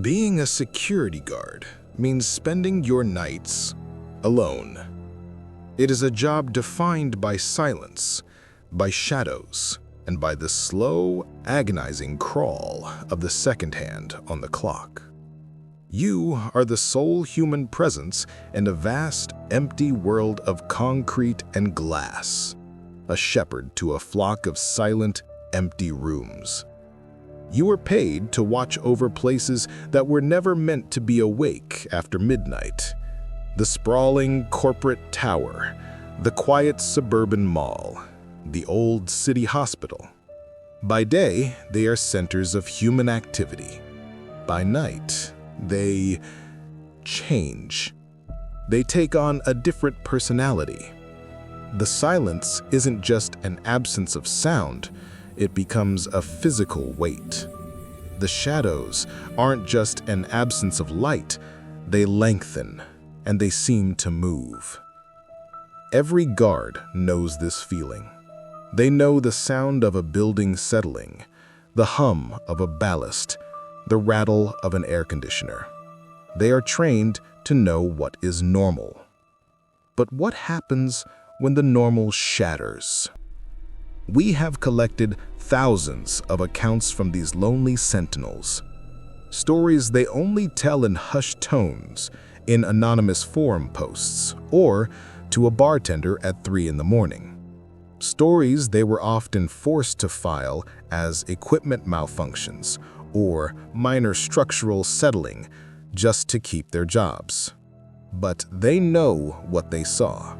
Being a security guard means spending your nights alone. It is a job defined by silence, by shadows, and by the slow, agonizing crawl of the second hand on the clock. You are the sole human presence in a vast, empty world of concrete and glass, a shepherd to a flock of silent, empty rooms. You are paid to watch over places that were never meant to be awake after midnight. The sprawling corporate tower, the quiet suburban mall, the old city hospital. By day, they are centers of human activity. By night, they change. They take on a different personality. The silence isn't just an absence of sound, it becomes a physical weight. The shadows aren't just an absence of light, they lengthen, and they seem to move. Every guard knows this feeling. They know the sound of a building settling, the hum of a ballast, the rattle of an air conditioner. They are trained to know what is normal. But what happens when the normal shatters? We have collected thousands of accounts from these lonely sentinels. Stories they only tell in hushed tones, in anonymous forum posts, or to a bartender at 3 in the morning. Stories they were often forced to file as equipment malfunctions or minor structural settling just to keep their jobs. But they know what they saw.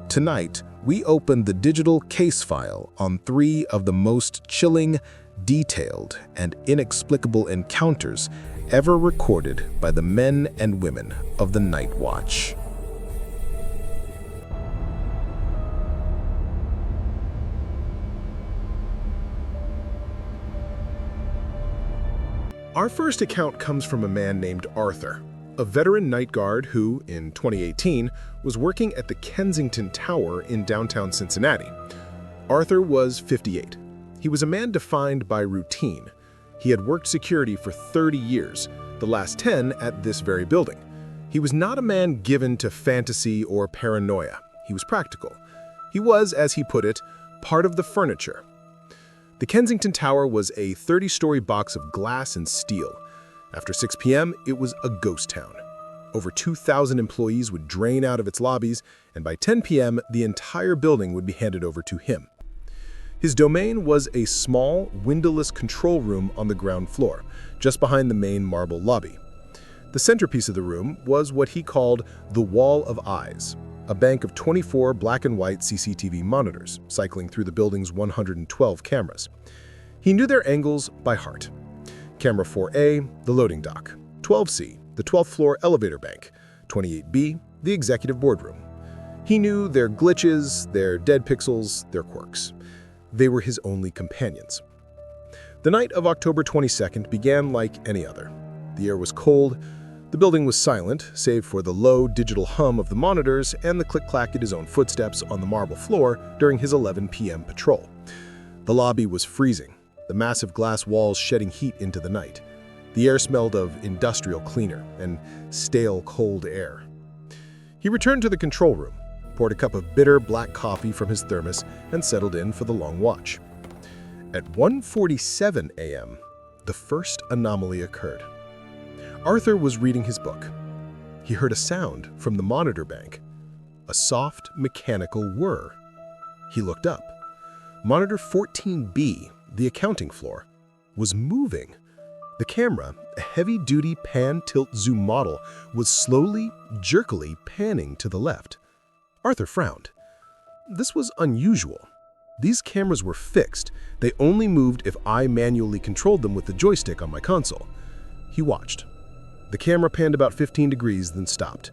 Tonight, we open the digital case file on 3 of the most chilling, detailed, and inexplicable encounters ever recorded by the men and women of the Night Watch. Our first account comes from a man named Arthur, a veteran night guard who, in 2018, was working at the Kensington Tower in downtown Cincinnati. Arthur was 58. He was a man defined by routine. He had worked security for 30 years, the last 10 at this very building. He was not a man given to fantasy or paranoia. He was practical. He was, as he put it, part of the furniture. The Kensington Tower was a 30-story box of glass and steel. After 6 p.m., it was a ghost town. Over 2,000 employees would drain out of its lobbies, and by 10 p.m., the entire building would be handed over to him. His domain was a small, windowless control room on the ground floor, just behind the main marble lobby. The centerpiece of the room was what he called the Wall of Eyes, a bank of 24 black and white CCTV monitors, cycling through the building's 112 cameras. He knew their angles by heart. Camera 4A, the loading dock; 12C, the 12th floor elevator bank; 28B, the executive boardroom. He knew their glitches, their dead pixels, their quirks. They were his only companions. The night of October 22nd began like any other. The air was cold. The building was silent, save for the low digital hum of the monitors and the click-clack at his own footsteps on the marble floor during his 11 p.m. patrol. The lobby was freezing, the massive glass walls shedding heat into the night. The air smelled of industrial cleaner and stale cold air. He returned to the control room, poured a cup of bitter black coffee from his thermos, and settled in for the long watch. At 1:47 a.m., the first anomaly occurred. Arthur was reading his book. He heard a sound from the monitor bank, a soft, mechanical whir. He looked up. Monitor 14B, the accounting floor, was moving. The camera, a heavy-duty pan-tilt-zoom model, was slowly, jerkily panning to the left. Arthur frowned. This was unusual. These cameras were fixed. They only moved if I manually controlled them with the joystick on my console. He watched. The camera panned about 15 degrees, then stopped.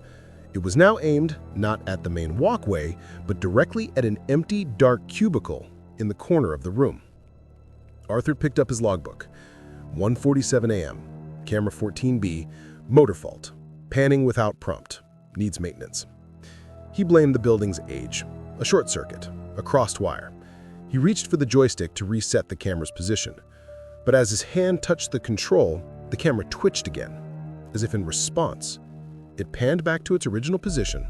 It was now aimed not at the main walkway, but directly at an empty, dark cubicle in the corner of the room. Arthur picked up his logbook. 1:47 a.m., camera 14B, motor fault, panning without prompt, needs maintenance. He blamed the building's age, a short circuit, a crossed wire. He reached for the joystick to reset the camera's position. But as his hand touched the control, The camera twitched again, as if in response. It panned back to its original position.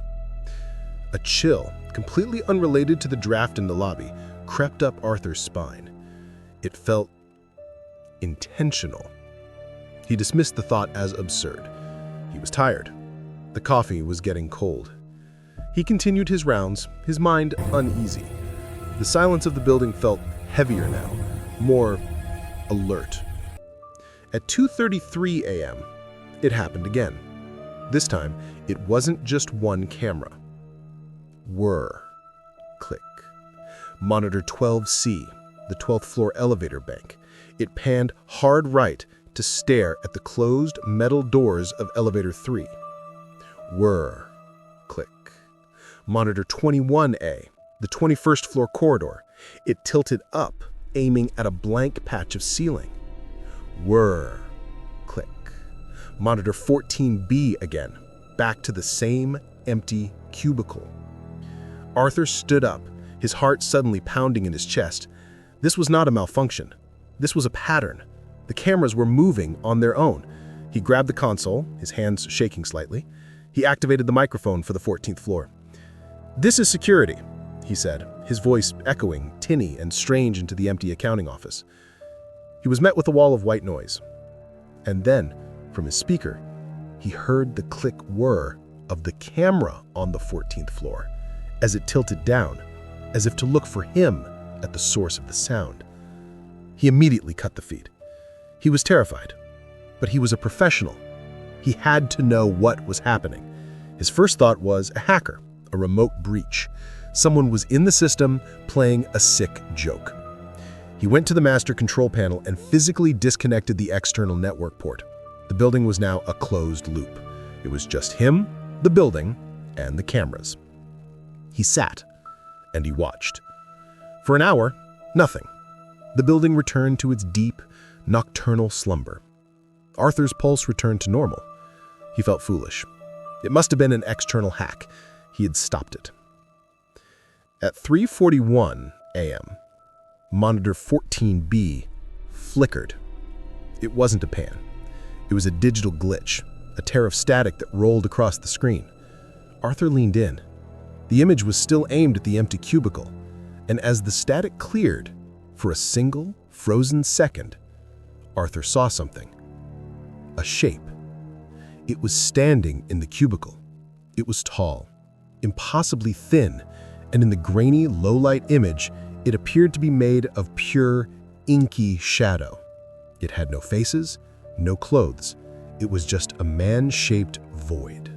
A chill, completely unrelated to the draft in the lobby, crept up Arthur's spine. It felt intentional. He dismissed the thought as absurd. He was tired. The coffee was getting cold. He continued his rounds, his mind uneasy. The silence of the building felt heavier now, more alert. At 2:33 a.m., it happened again. This time, it wasn't just one camera. Whir. Click. Monitor 12C, the 12th floor elevator bank. It panned hard right to stare at the closed metal doors of elevator 3. Whir. Click. Monitor 21A, the 21st floor corridor. It tilted up, aiming at a blank patch of ceiling. Whir. Click. Monitor 14B again, back to the same empty cubicle. Arthur stood up, his heart suddenly pounding in his chest. This was not a malfunction. This was a pattern. The cameras were moving on their own. He grabbed the console, his hands shaking slightly. He activated the microphone for the 14th floor. "This is security," he said, his voice echoing, tinny and strange into the empty accounting office. He was met with a wall of white noise. And then, from his speaker, he heard the click whir of the camera on the 14th floor as it tilted down, as if to look for him at the source of the sound. He immediately cut the feed. He was terrified, but he was a professional. He had to know what was happening. His first thought was a hacker, a remote breach. Someone was in the system playing a sick joke. He went to the master control panel and physically disconnected the external network port. The building was now a closed loop. It was just him, the building, and the cameras. He sat, and he watched. For an hour, nothing. The building returned to its deep, nocturnal slumber. Arthur's pulse returned to normal. He felt foolish. It must have been an external hack. He had stopped it. At 3:41 a.m., monitor 14B flickered. It wasn't a pan. It was a digital glitch, a tear of static that rolled across the screen. Arthur leaned in. The image was still aimed at the empty cubicle, and as the static cleared, for a single, frozen second, Arthur saw something. A shape. It was standing in the cubicle. It was tall, impossibly thin, and in the grainy, low-light image, it appeared to be made of pure, inky shadow. It had no faces, no clothes. It was just a man-shaped void.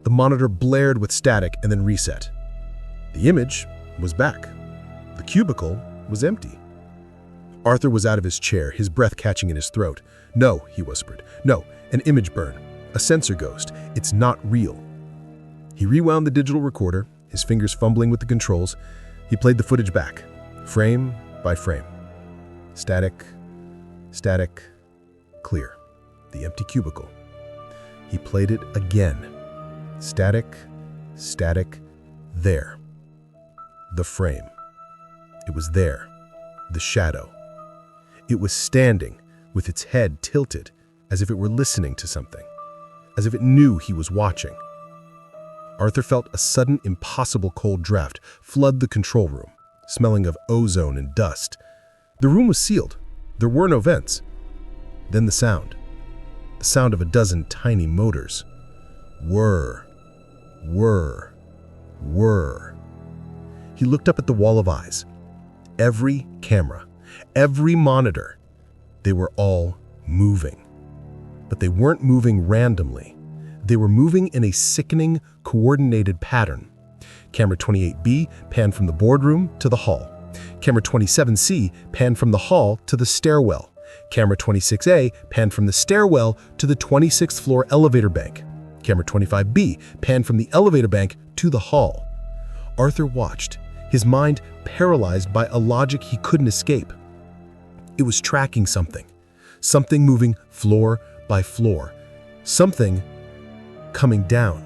The monitor blared with static and then reset. The image was back. The cubicle was empty. Arthur was out of his chair, his breath catching in his throat. "No," he whispered. "No, an image burn. A sensor ghost. It's not real." He rewound the digital recorder, his fingers fumbling with the controls. He played the footage back, frame by frame. Static, static, clear. The empty cubicle. He played it again. Static, static, there. The frame. It was there. The shadow. It was standing, with its head tilted, as if it were listening to something, as if it knew he was watching. Arthur felt a sudden, impossible cold draft flood the control room, smelling of ozone and dust. The room was sealed. There were no vents. Then the sound of a dozen tiny motors. Whir, whir, whir. He looked up at the wall of eyes. Every camera, every monitor, they were all moving. But they weren't moving randomly. They were moving in a sickening, coordinated pattern. Camera 28B panned from the boardroom to the hall. Camera 27C panned from the hall to the stairwell. Camera 26A panned from the stairwell to the 26th floor elevator bank. Camera 25B panned from the elevator bank to the hall. Arthur watched, his mind paralyzed by a logic he couldn't escape. It was tracking something. Something moving floor by floor. Something coming down.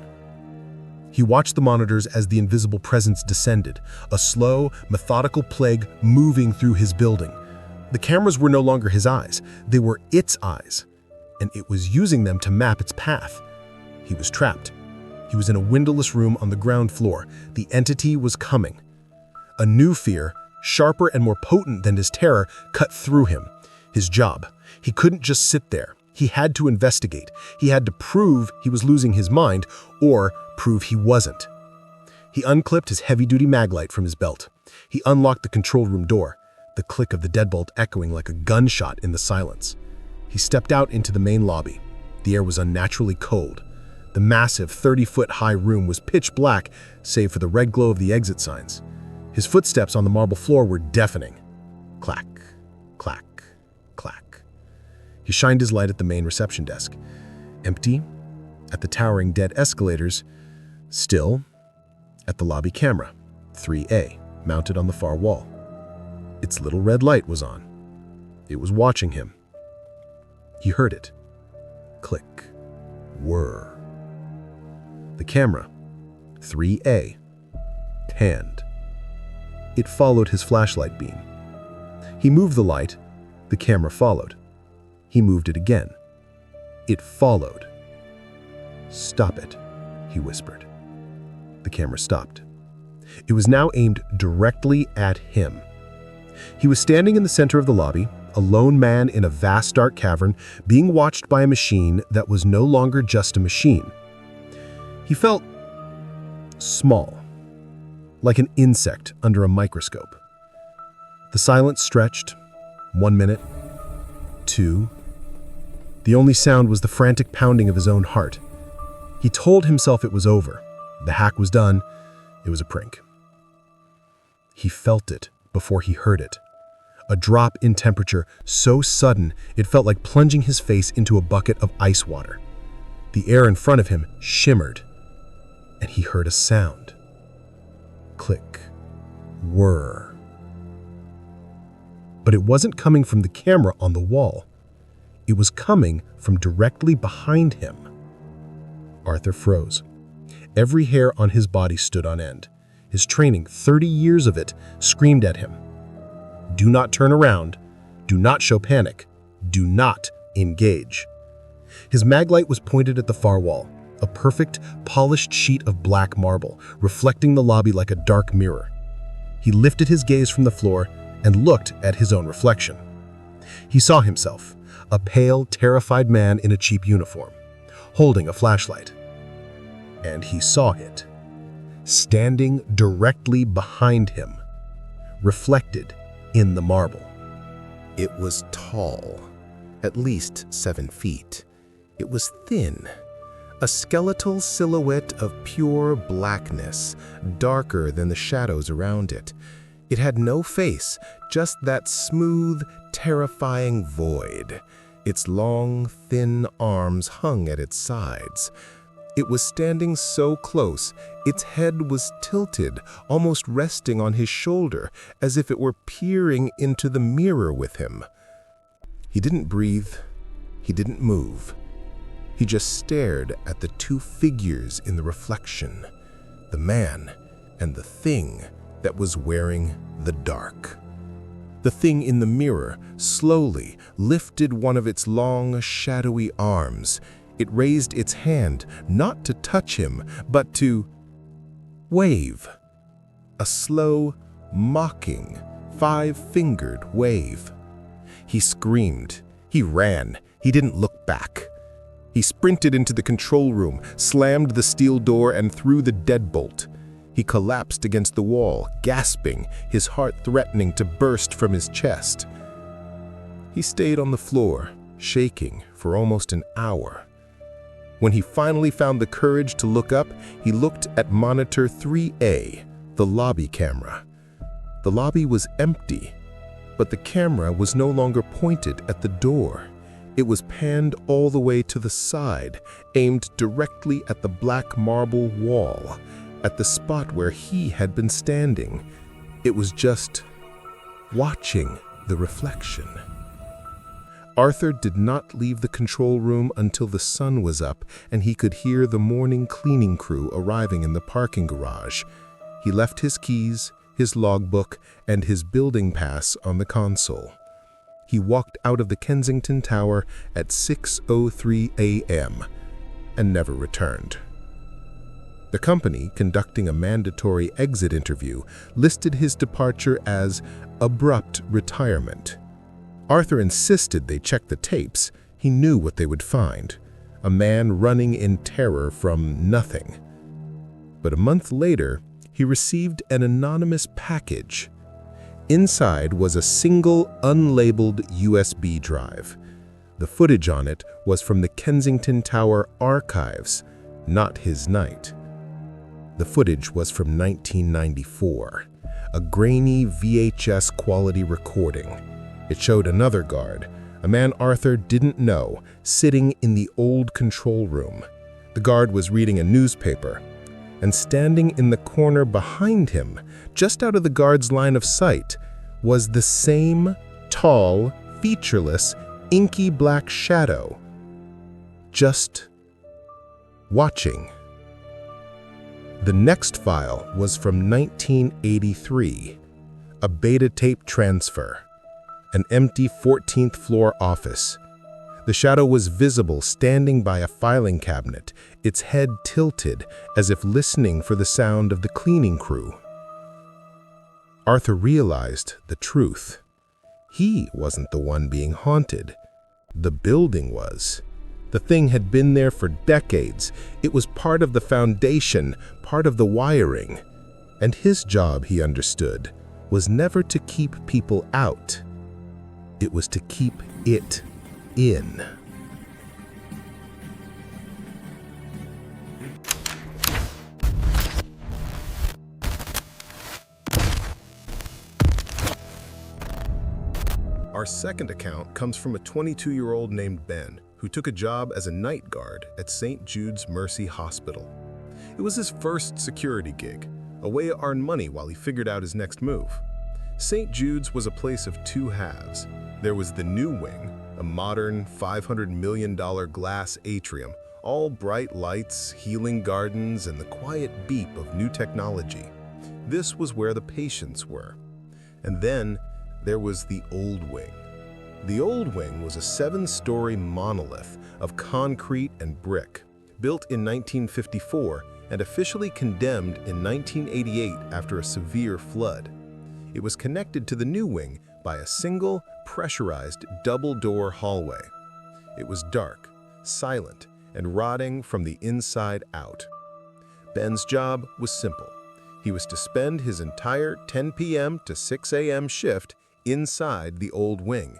He watched the monitors as the invisible presence descended, a slow, methodical plague moving through his building. The cameras were no longer his eyes. They were its eyes. and it was using them to map its path. He was trapped. He was in a windowless room on the ground floor. The entity was coming. A new fear, sharper and more potent than his terror, cut through him. His job. He couldn't just sit there. He had to investigate. He had to prove he was losing his mind, or prove he wasn't. He unclipped his heavy-duty maglite from his belt. He unlocked the control room door, the click of the deadbolt echoing like a gunshot in the silence. He stepped out into the main lobby. The air was unnaturally cold. The massive 30-foot-high room was pitch black, save for the red glow of the exit signs. His footsteps on the marble floor were deafening. Clack, clack, clack. He shined his light at the main reception desk. Empty. At the towering dead escalators. Still. At the lobby camera, 3A, mounted on the far wall. Its little red light was on. It was watching him. He heard it. Click. Whir. The camera, 3A, panned. It followed his flashlight beam. He moved the light. The camera followed. He moved it again. It followed. "Stop it," he whispered. The camera stopped. It was now aimed directly at him. He was standing in the center of the lobby, a lone man in a vast dark cavern, being watched by a machine that was no longer just a machine. He felt small, like an insect under a microscope. The silence stretched. 1 minute, 2. The only sound was the frantic pounding of his own heart. He told himself it was over. The hack was done. It was a prank. He felt it before he heard it. A drop in temperature so sudden it felt like plunging his face into a bucket of ice water. The air in front of him shimmered, and he heard a sound. Click. Whir. But it wasn't coming from the camera on the wall. It was coming from directly behind him. Arthur froze. Every hair on his body stood on end. His training, 30 years of it, screamed at him. Do not turn around. Do not show panic. Do not engage. His maglite was pointed at the far wall, a perfect, polished sheet of black marble, reflecting the lobby like a dark mirror. He lifted his gaze from the floor and looked at his own reflection. He saw himself, a pale, terrified man in a cheap uniform, holding a flashlight. And he saw it, standing directly behind him, reflected in the marble. It was tall, at least 7 feet. It was thin, a skeletal silhouette of pure blackness, darker than the shadows around it. It had no face, just that smooth, terrifying void. Its long, thin arms hung at its sides. It was standing so close, its head was tilted, almost resting on his shoulder, as if it were peering into the mirror with him. He didn't breathe. He didn't move. He just stared at the 2 figures in the reflection, the man and the thing that was wearing the dark. The thing in the mirror slowly lifted one of its long, shadowy arms. It raised its hand, not to touch him, but to wave. A slow, mocking, 5-fingered wave. He screamed. He ran. He didn't look back. He sprinted into the control room, slammed the steel door, and threw the deadbolt. He collapsed against the wall, gasping, his heart threatening to burst from his chest. He stayed on the floor, shaking, for almost an hour. When he finally found the courage to look up, he looked at monitor 3A, the lobby camera. The lobby was empty, but the camera was no longer pointed at the door. It was panned all the way to the side, aimed directly at the black marble wall, at the spot where he had been standing. It was just watching the reflection. Arthur did not leave the control room until the sun was up and he could hear the morning cleaning crew arriving in the parking garage. He left his keys, his logbook, and his building pass on the console. he walked out of the Kensington Tower at 6:03 a.m. and never returned. The company, conducting a mandatory exit interview, listed his departure as abrupt retirement. Arthur insisted they check the tapes. He knew what they would find: a man running in terror from nothing. But a month later, he received an anonymous package. Inside was a single, unlabeled USB drive. The footage on it was from the Kensington Tower archives, not his night. The footage was from 1994, a grainy VHS quality recording. It showed another guard, a man Arthur didn't know, sitting in the old control room. The guard was reading a newspaper, and standing in the corner behind him, just out of the guard's line of sight, was the same tall, featureless, inky black shadow, just watching. The next file was from 1983, a beta tape transfer, an empty 14th floor office. The shadow was visible standing by a filing cabinet, its head tilted as if listening for the sound of the cleaning crew. Arthur realized the truth. He wasn't the one being haunted. The building was. The thing had been there for decades. It was part of the foundation, part of the wiring. And his job, he understood, was never to keep people out. It was to keep it in. Our second account comes from a 22-year-old named Ben, who took a job as a night guard at St. Jude's Mercy Hospital. It was his first security gig, a way to earn money while he figured out his next move. St. Jude's was a place of two halves. There was the new wing, a modern $500 million glass atrium, all bright lights, healing gardens, and the quiet beep of new technology. This was where the patients were. And then there was the old wing. The old wing was a 7-story monolith of concrete and brick, built in 1954 and officially condemned in 1988 after a severe flood. It was connected to the new wing by a single, pressurized, double-door hallway. It was dark, silent, and rotting from the inside out. Ben's job was simple. He was to spend his entire 10 p.m. to 6 a.m. shift inside the old wing.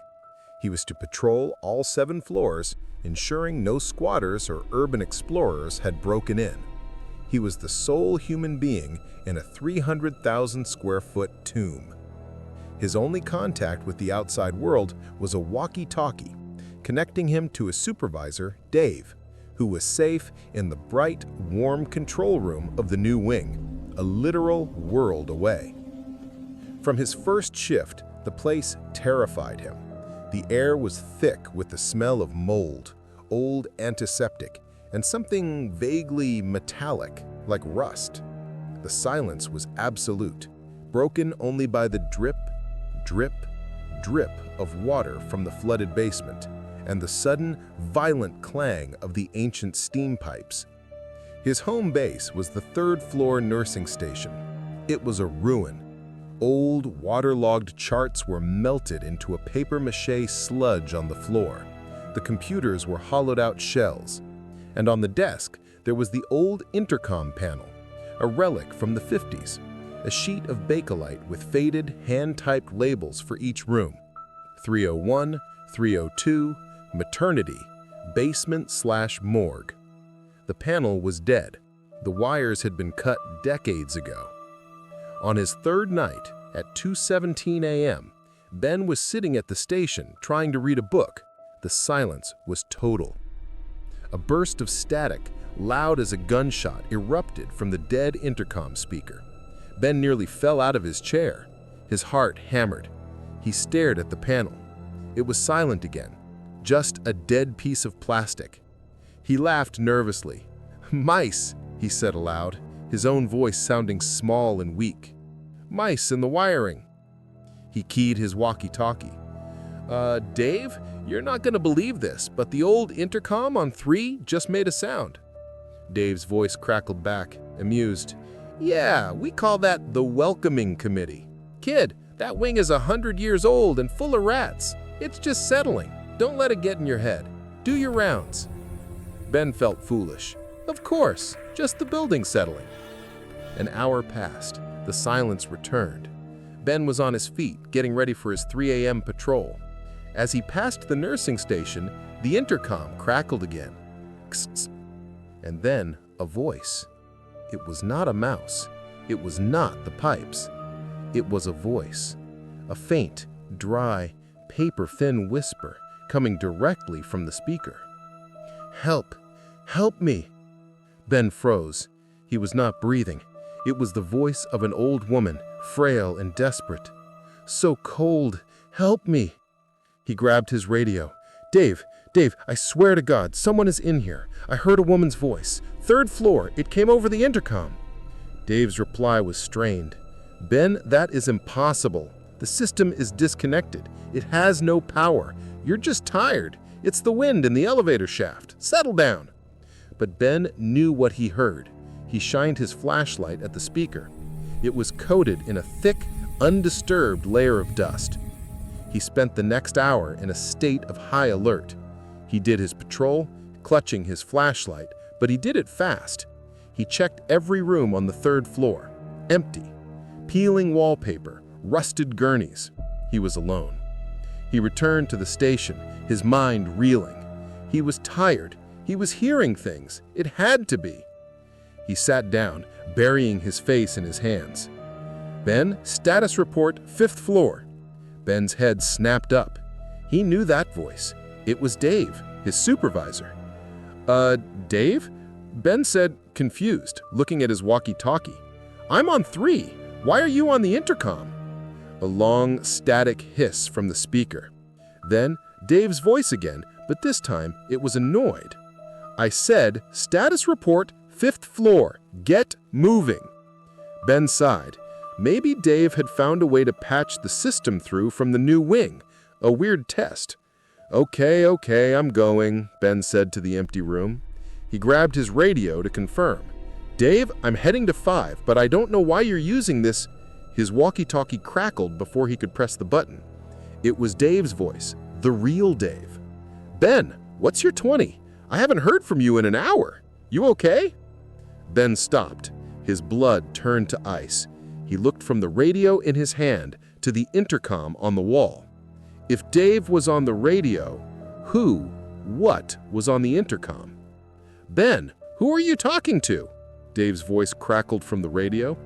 He was to patrol all 7 floors, ensuring no squatters or urban explorers had broken in. He was the sole human being in a 300,000 square foot tomb. His only contact with the outside world was a walkie-talkie, connecting him to a supervisor, Dave, who was safe in the bright, warm control room of the new wing, a literal world away. From his first shift, the place terrified him. The air was thick with the smell of mold, old antiseptic, and something vaguely metallic, like rust. The silence was absolute, broken only by the drip, drip, drip of water from the flooded basement, and the sudden, violent clang of the ancient steam pipes. His home base was the 3rd-floor nursing station. It was a ruin. Old, waterlogged charts were melted into a papier-mâché sludge on the floor. The computers were hollowed-out shells. And on the desk, there was the old intercom panel, a relic from the 50s, a sheet of Bakelite with faded, hand-typed labels for each room. 301, 302, maternity, basement/morgue. The panel was dead. The wires had been cut decades ago. On his 3rd night, at 2:17 a.m., Ben was sitting at the station trying to read a book. The silence was total. A burst of static, loud as a gunshot, erupted from the dead intercom speaker. Ben nearly fell out of his chair. His heart hammered. He stared at the panel. It was silent again, just a dead piece of plastic. He laughed nervously. "Mice," he said aloud, his own voice sounding small and weak. "Mice in the wiring." He keyed his walkie-talkie. Dave, you're not gonna believe this, but the old intercom on 3 just made a sound." Dave's voice crackled back, amused. "Yeah, we call that the welcoming committee. Kid, that wing is 100 years old and full of rats. It's just settling. Don't let it get in your head. Do your rounds." Ben felt foolish. Of course, just the building settling. An hour passed. The silence returned. Ben was on his feet, getting ready for his 3 a.m. patrol. As he passed the nursing station, the intercom crackled again. Kss, and then a voice. It was not a mouse. It was not the pipes. It was a voice. A faint, dry, paper-thin whisper coming directly from the speaker. "Help! Help me!" Ben froze. He was not breathing. It was the voice of an old woman, frail and desperate. "So cold! Help me!" He grabbed his radio. Dave, I swear to God, someone is in here. I heard a woman's voice. 3rd floor, it came over the intercom." Dave's reply was strained. "Ben, that is impossible. The system is disconnected. It has no power. You're just tired. It's the wind in the elevator shaft. Settle down." But Ben knew what he heard. He shined his flashlight at the speaker. It was coated in a thick, undisturbed layer of dust. He spent the next hour in a state of high alert. He did his patrol, clutching his flashlight, but he did it fast. He checked every room on the 3rd floor. Empty. Peeling wallpaper, rusted gurneys. He was alone. He returned to the station, his mind reeling. He was tired. He was hearing things. It had to be. He sat down, burying his face in his hands. "Ben, status report, 5th floor." Ben's head snapped up. He knew that voice. It was Dave, his supervisor. Dave?" Ben said, confused, looking at his walkie-talkie. "I'm on 3. Why are you on the intercom?" A long, static hiss from the speaker. Then, Dave's voice again, but this time it was annoyed. "I said, status report, 5th floor. Get moving." Ben sighed. Maybe Dave had found a way to patch the system through from the new wing. A weird test. Okay, I'm going," Ben said to the empty room. He grabbed his radio to confirm. "Dave, I'm heading to 5, but I don't know why you're using this." His walkie-talkie crackled before he could press the button. It was Dave's voice, the real Dave. "Ben, what's your 20? I haven't heard from you in an hour. You okay?" Ben stopped. His blood turned to ice. He looked from the radio in his hand to the intercom on the wall. If Dave was on the radio, what was on the intercom? "Ben, who are you talking to?" Dave's voice crackled from the radio.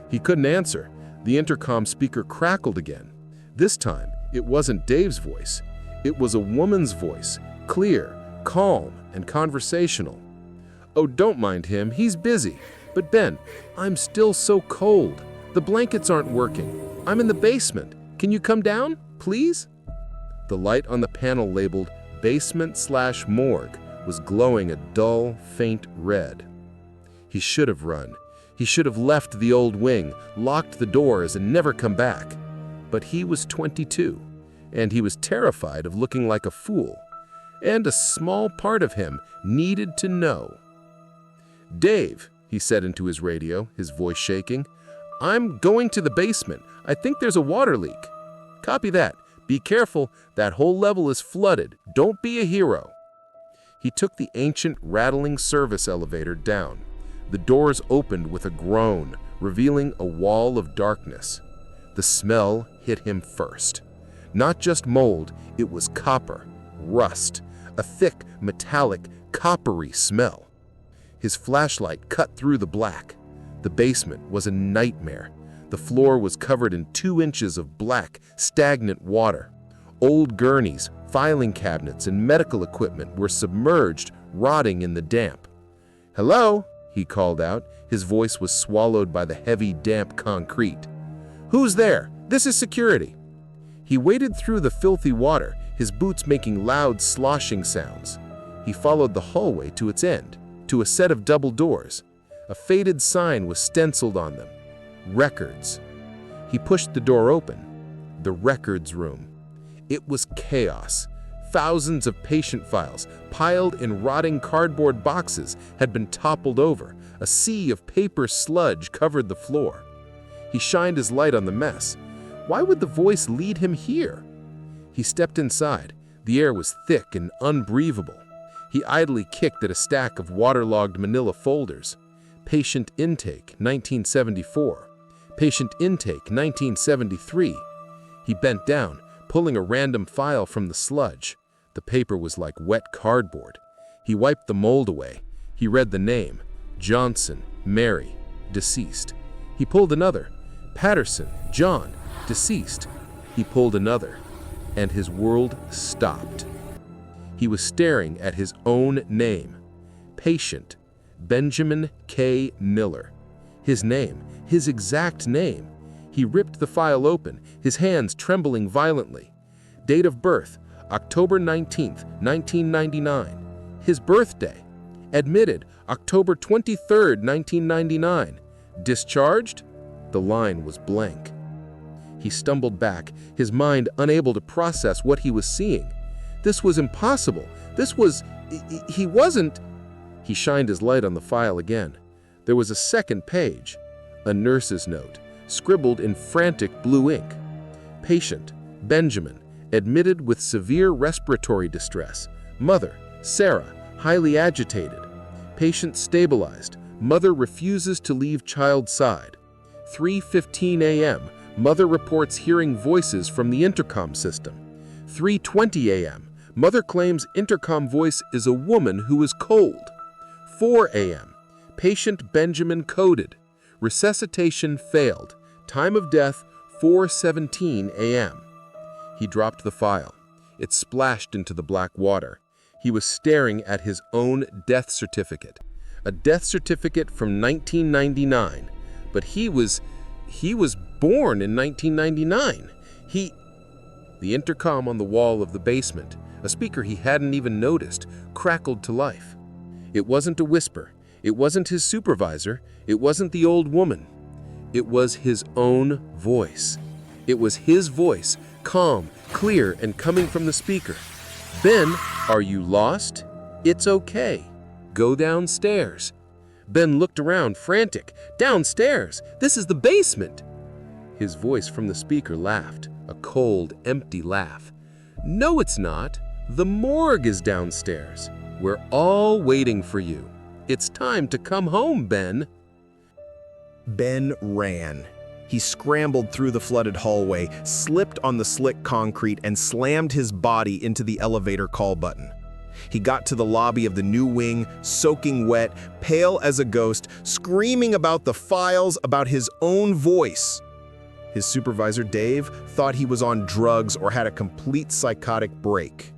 He couldn't answer. The intercom speaker crackled again. This time, it wasn't Dave's voice. It was a woman's voice, clear, calm, and conversational. "Oh, don't mind him, he's busy. But Ben, I'm still so cold. The blankets aren't working. I'm in the basement. Can you come down, please?" The light on the panel labeled basement/morgue was glowing a dull, faint red. He should have run. He should have left the old wing, locked the doors, and never come back. But he was 22, and he was terrified of looking like a fool. And a small part of him needed to know. "Dave," he said into his radio, his voice shaking, "I'm going to the basement. I think there's a water leak." "Copy that. Be careful. That whole level is flooded. Don't be a hero." He took the ancient, rattling service elevator down. The doors opened with a groan, revealing a wall of darkness. The smell hit him first. Not just mold, it was copper, rust, a thick, metallic, coppery smell. His flashlight cut through the black. The basement was a nightmare. The floor was covered in 2 inches of black, stagnant water. Old gurneys, filing cabinets, and medical equipment were submerged, rotting in the damp. "Hello?" he called out. His voice was swallowed by the heavy, damp concrete. "Who's there? This is security." He waded through the filthy water, his boots making loud, sloshing sounds. He followed the hallway to its end, to a set of double doors. A faded sign was stenciled on them. Records. He pushed the door open. The records room. It was chaos. Thousands of patient files, piled in rotting cardboard boxes, had been toppled over. A sea of paper sludge covered the floor. He shined his light on the mess. Why would the voice lead him here? He stepped inside. The air was thick and unbreathable. He idly kicked at a stack of waterlogged manila folders. Patient intake, 1974. Patient intake, 1973. He bent down, pulling a random file from the sludge. The paper was like wet cardboard. He wiped the mold away. He read the name, Johnson, Mary, deceased. He pulled another, Patterson, John, deceased. He pulled another, and his world stopped. He was staring at his own name, Patient, Benjamin K. Miller. His name, his exact name. He ripped the file open, his hands trembling violently. Date of birth, October 19th, 1999. His birthday. Admitted, October 23rd, 1999. Discharged? The line was blank. He stumbled back, his mind unable to process what he was seeing. This was impossible. He wasn't. He shined his light on the file again. There was a second page, a nurse's note, scribbled in frantic blue ink. Patient, Benjamin, admitted with severe respiratory distress. Mother, Sarah, highly agitated. Patient stabilized. Mother refuses to leave child's side. 3:15 a.m., mother reports hearing voices from the intercom system. 3:20 a.m., mother claims intercom voice is a woman who is cold. 4 a.m., patient Benjamin coded. Resuscitation failed. Time of death, 4:17 a.m. He dropped the file. It splashed into the black water. He was staring at his own death certificate. A death certificate from 1999. But he was born in 1999. The intercom on the wall of the basement, a speaker he hadn't even noticed, crackled to life. It wasn't a whisper. It wasn't his supervisor. It wasn't the old woman. It was his own voice. It was his voice, calm, clear, and coming from the speaker. Ben, are you lost? It's okay. Go downstairs. Ben looked around, frantic. Downstairs! This is the basement! His voice from the speaker laughed, a cold, empty laugh. No, it's not. The morgue is downstairs. We're all waiting for you. It's time to come home, Ben. Ben ran. He scrambled through the flooded hallway, slipped on the slick concrete, and slammed his body into the elevator call button. He got to the lobby of the new wing, soaking wet, pale as a ghost, screaming about the files, about his own voice. His supervisor, Dave, thought he was on drugs or had a complete psychotic break.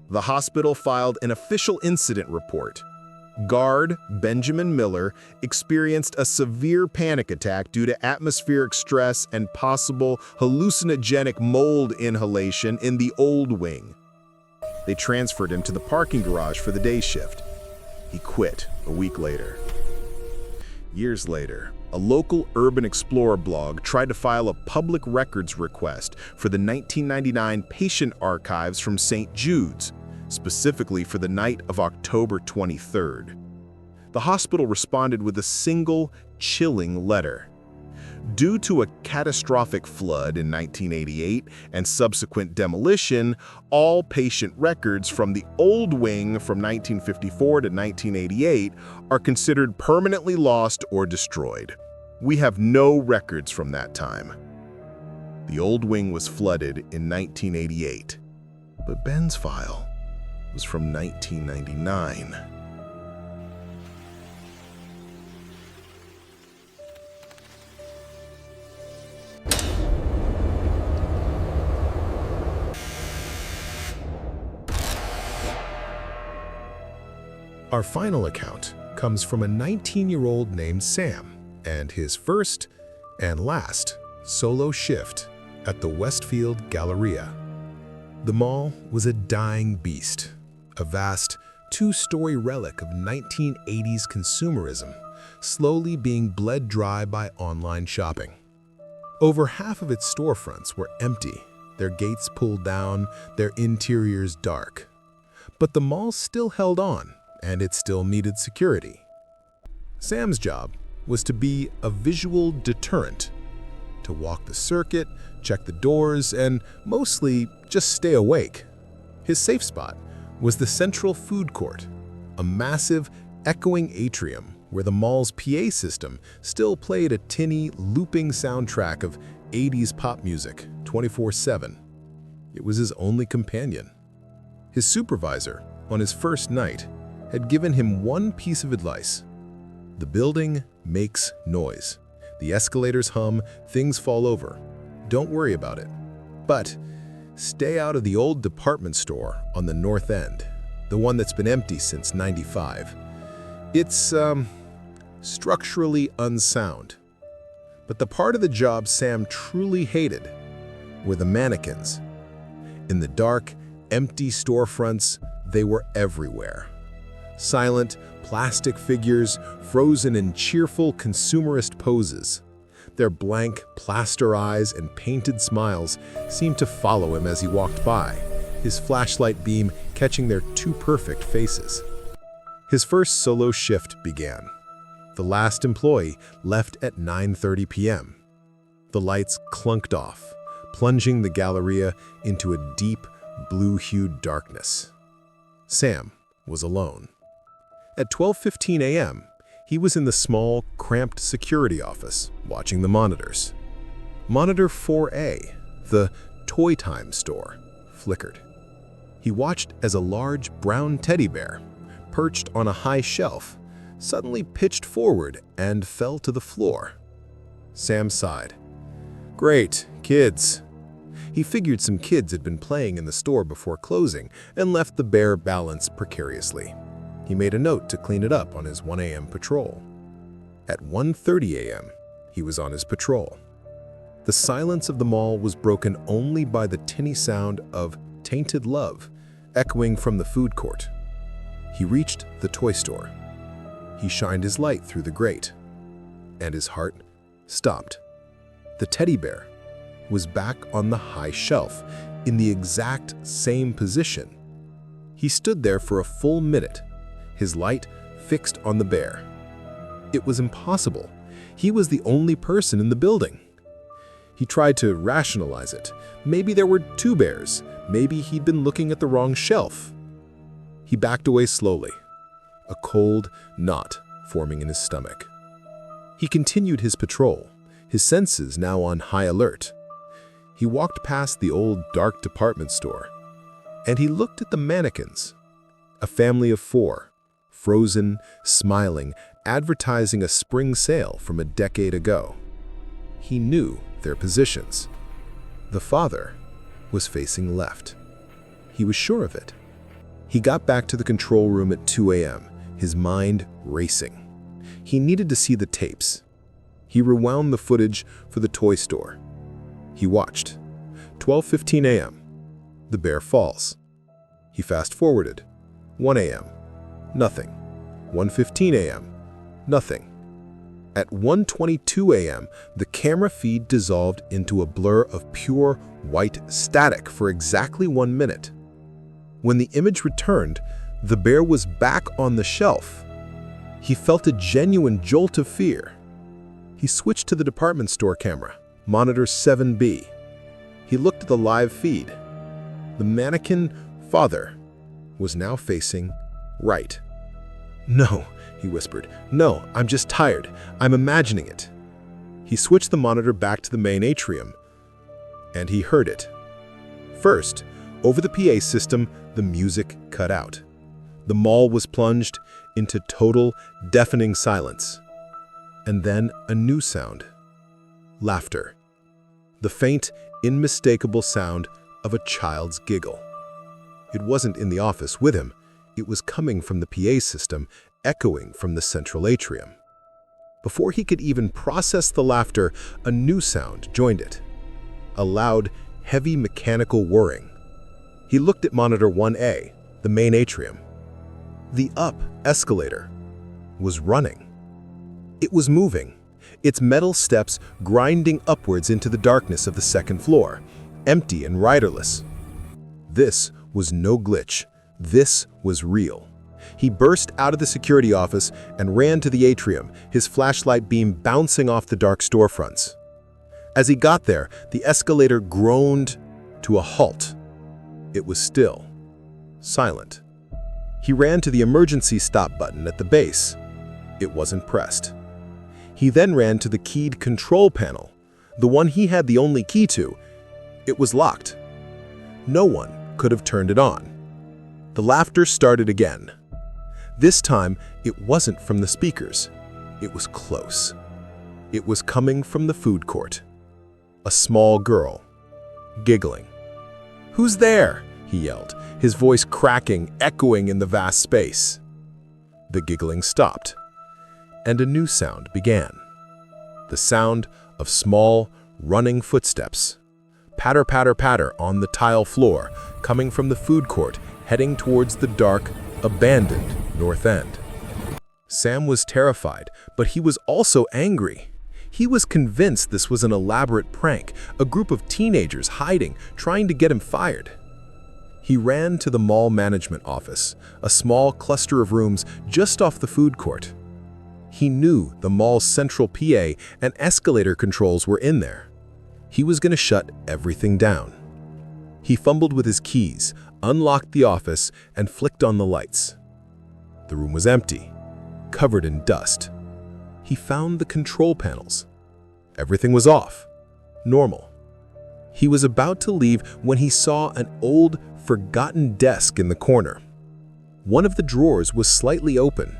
The hospital filed an official incident report. Guard Benjamin Miller experienced a severe panic attack due to atmospheric stress and possible hallucinogenic mold inhalation in the old wing. They transferred him to the parking garage for the day shift. He quit a week later. Years later, a local urban explorer blog tried to file a public records request for the 1999 patient archives from St. Jude's, specifically for the night of October 23rd. The hospital responded with a single, chilling letter. Due to a catastrophic flood in 1988 and subsequent demolition, all patient records from the old wing from 1954 to 1988 are considered permanently lost or destroyed. We have no records from that time. The old wing was flooded in 1988, but Ben's file was from 1999. Our final account comes from a 19-year-old named Sam and his first and last solo shift at the Westfield Galleria. The mall was a dying beast, a vast two-story relic of 1980s consumerism, slowly being bled dry by online shopping. Over half of its storefronts were empty, their gates pulled down, their interiors dark. But the mall still held on, and it still needed security. Sam's job was to be a visual deterrent, to walk the circuit, check the doors, and mostly just stay awake. His safe spot was the central food court, a massive, echoing atrium where the mall's PA system still played a tinny, looping soundtrack of 80s pop music 24/7. It was his only companion. His supervisor, on his first night, had given him one piece of advice. The building makes noise. The escalators hum, things fall over. Don't worry about it. But stay out of the old department store on the north end, the one that's been empty since '95. It's, structurally unsound. But the part of the job Sam truly hated were the mannequins. In the dark, empty storefronts, they were everywhere. Silent, plastic figures frozen in cheerful consumerist poses. Their blank, plaster eyes and painted smiles seemed to follow him as he walked by, his flashlight beam catching their too perfect faces. His first solo shift began. The last employee left at 9:30 p.m. The lights clunked off, plunging the Galleria into a deep, blue-hued darkness. Sam was alone. At 12:15 a.m., he was in the small, cramped security office, watching the monitors. Monitor 4A, the Toy Time store, flickered. He watched as a large brown teddy bear, perched on a high shelf, suddenly pitched forward and fell to the floor. Sam sighed. Great, kids. He figured some kids had been playing in the store before closing and left the bear balance precariously. He made a note to clean it up on his 1 a.m. patrol. At 1:30 a.m., he was on his patrol. The silence of the mall was broken only by the tinny sound of Tainted Love echoing from the food court. He reached the toy store. He shined his light through the grate, and his heart stopped. The teddy bear was back on the high shelf, in the exact same position. He stood there for a full minute, his light fixed on the bear. It was impossible. He was the only person in the building. He tried to rationalize it. Maybe there were two bears. Maybe he'd been looking at the wrong shelf. He backed away slowly, a cold knot forming in his stomach. He continued his patrol, his senses now on high alert. He walked past the old dark department store, and he looked at the mannequins. A family of 4, frozen, smiling, advertising a spring sale from a decade ago. He knew their positions. The father was facing left. He was sure of it. He got back to the control room at 2 a.m., his mind racing. He needed to see the tapes. He rewound the footage for the toy store. He watched. 12:15 a.m. The bear falls. He fast-forwarded. 1 a.m. Nothing. 1:15 a.m. Nothing. At 1:22 a.m., the camera feed dissolved into a blur of pure white static for exactly 1 minute. When the image returned, the bear was back on the shelf. He felt a genuine jolt of fear. He switched to the department store camera, monitor 7B. He looked at the live feed. The mannequin father was now facing right. "No," he whispered. "No, I'm just tired. I'm imagining it." He switched the monitor back to the main atrium, and he heard it. First, over the PA system, the music cut out. The mall was plunged into total, deafening silence. And then a new sound. Laughter. The faint, unmistakable sound of a child's giggle. It wasn't in the office with him. It was coming from the PA system, echoing from the central atrium. Before he could even process the laughter, a new sound joined it. A loud, heavy mechanical whirring. He looked at monitor 1A, the main atrium. The up escalator was running. It was moving, its metal steps grinding upwards into the darkness of the second floor, empty and riderless. This was no glitch. This was real. He burst out of the security office and ran to the atrium, his flashlight beam bouncing off the dark storefronts. As he got there, the escalator groaned to a halt. It was still, silent. He ran to the emergency stop button at the base. It wasn't pressed. He then ran to the keyed control panel, the one he had the only key to. It was locked. No one could have turned it on. The laughter started again. This time, it wasn't from the speakers. It was close. It was coming from the food court. A small girl, giggling. "Who's there?" he yelled, his voice cracking, echoing in the vast space. The giggling stopped, and a new sound began. The sound of small, running footsteps. Patter, patter, patter on the tile floor, coming from the food court, heading towards the dark, abandoned north end. Sam was terrified, but he was also angry. He was convinced this was an elaborate prank, a group of teenagers hiding, trying to get him fired. He ran to the mall management office, a small cluster of rooms just off the food court. He knew the mall's central PA and escalator controls were in there. He was going to shut everything down. He fumbled with his keys, unlocked the office, and flicked on the lights. The room was empty, covered in dust. He found the control panels. Everything was off, normal. He was about to leave when he saw an old, forgotten desk in the corner. One of the drawers was slightly open.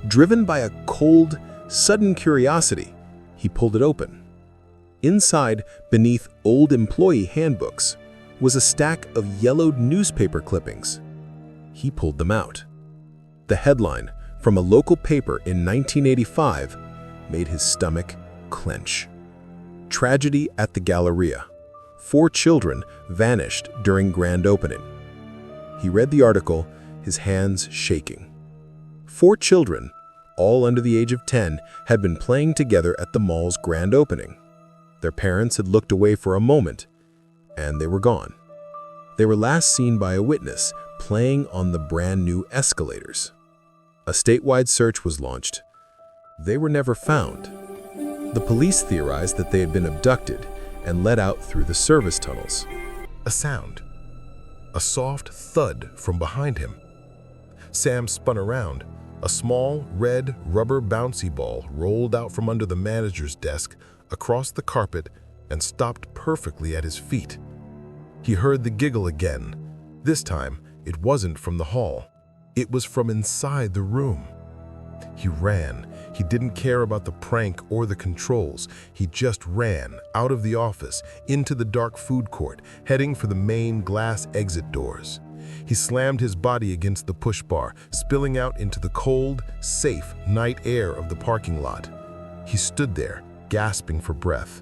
Driven by a cold, sudden curiosity, he pulled it open. Inside, beneath old employee handbooks, was a stack of yellowed newspaper clippings. He pulled them out. The headline from a local paper in 1985 made his stomach clench. Tragedy at the Galleria. 4 children vanished during grand opening. He read the article, his hands shaking. 4 children, all under the age of 10, had been playing together at the mall's grand opening. Their parents had looked away for a moment, and they were gone. They were last seen by a witness playing on the brand new escalators. A statewide search was launched. They were never found. The police theorized that they had been abducted and let out through the service tunnels. A sound. A soft thud from behind him. Sam spun around. A small, red, rubber bouncy ball rolled out from under the manager's desk, across the carpet, and stopped perfectly at his feet. He heard the giggle again. This time, it wasn't from the hall. It was from inside the room. He ran. He didn't care about the prank or the controls. He just ran out of the office, into the dark food court, heading for the main glass exit doors. He slammed his body against the push bar, spilling out into the cold, safe night air of the parking lot. He stood there, gasping for breath.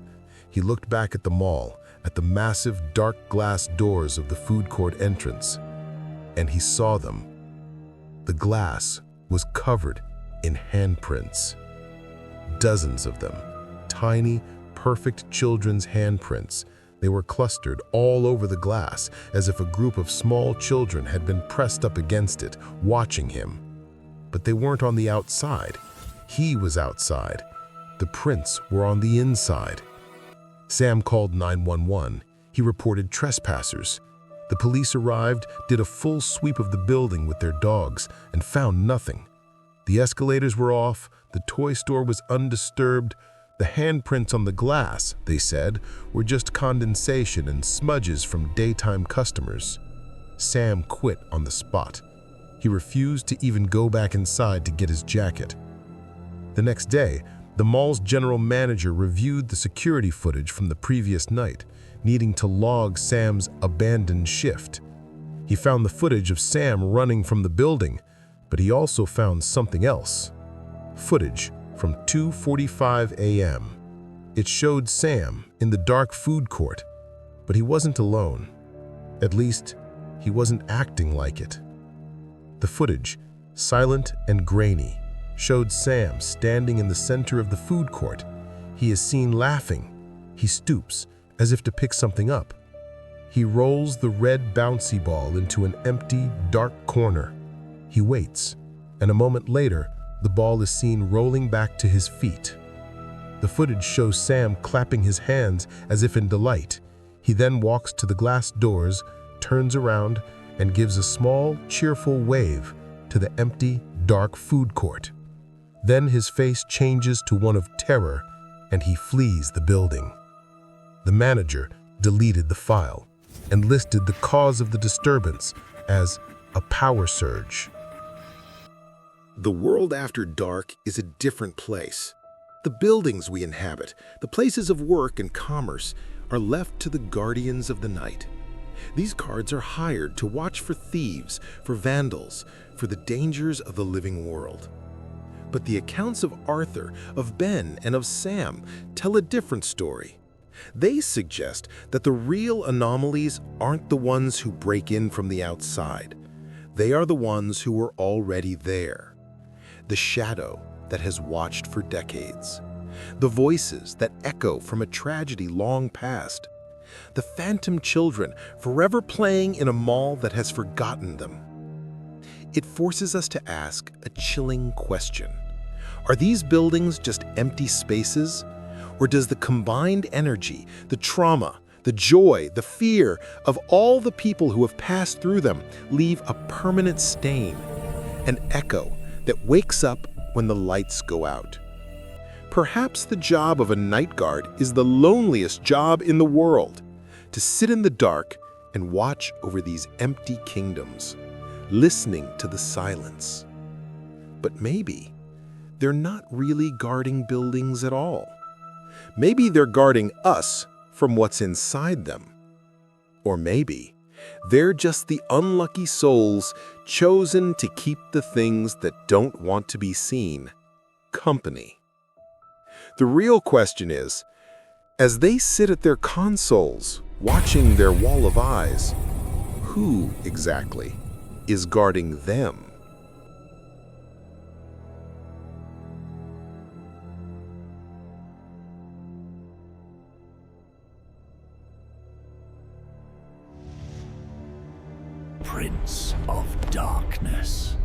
He looked back at the mall, at the massive dark glass doors of the food court entrance, and he saw them. The glass was covered in handprints. Dozens of them, tiny, perfect children's handprints. They were clustered all over the glass, as if a group of small children had been pressed up against it, watching him. But they weren't on the outside. He was outside. The prints were on the inside. Sam called 911. He reported trespassers. The police arrived, did a full sweep of the building with their dogs, and found nothing. The escalators were off, the toy store was undisturbed. The handprints on the glass, they said, were just condensation and smudges from daytime customers. Sam quit on the spot. He refused to even go back inside to get his jacket. The next day, the mall's general manager reviewed the security footage from the previous night, needing to log Sam's abandoned shift. He found the footage of Sam running from the building, but he also found something else. Footage from 2:45 a.m. It showed Sam in the dark food court, but he wasn't alone. At least, he wasn't acting like it. The footage, silent and grainy, showed Sam standing in the center of the food court. He is seen laughing. He stoops, as if to pick something up. He rolls the red bouncy ball into an empty, dark corner. He waits, and a moment later, the ball is seen rolling back to his feet. The footage shows Sam clapping his hands as if in delight. He then walks to the glass doors, turns around, and gives a small, cheerful wave to the empty, dark food court. Then his face changes to one of terror, and he flees the building. The manager deleted the file and listed the cause of the disturbance as a power surge. The world after dark is a different place. The buildings we inhabit, the places of work and commerce, are left to the guardians of the night. These guards are hired to watch for thieves, for vandals, for the dangers of the living world. But the accounts of Arthur, of Ben, and of Sam tell a different story. They suggest that the real anomalies aren't the ones who break in from the outside. They are the ones who were already there. The shadow that has watched for decades. The voices that echo from a tragedy long past. The phantom children forever playing in a mall that has forgotten them. It forces us to ask a chilling question. Are these buildings just empty spaces? Or does the combined energy, the trauma, the joy, the fear of all the people who have passed through them leave a permanent stain, an echo that wakes up when the lights go out? Perhaps the job of a night guard is the loneliest job in the world, to sit in the dark and watch over these empty kingdoms, listening to the silence. But maybe they're not really guarding buildings at all. Maybe they're guarding us from what's inside them. Or maybe they're just the unlucky souls chosen to keep the things that don't want to be seen company. The real question is, as they sit at their consoles, watching their wall of eyes, who exactly is guarding them? Prince of Darkness.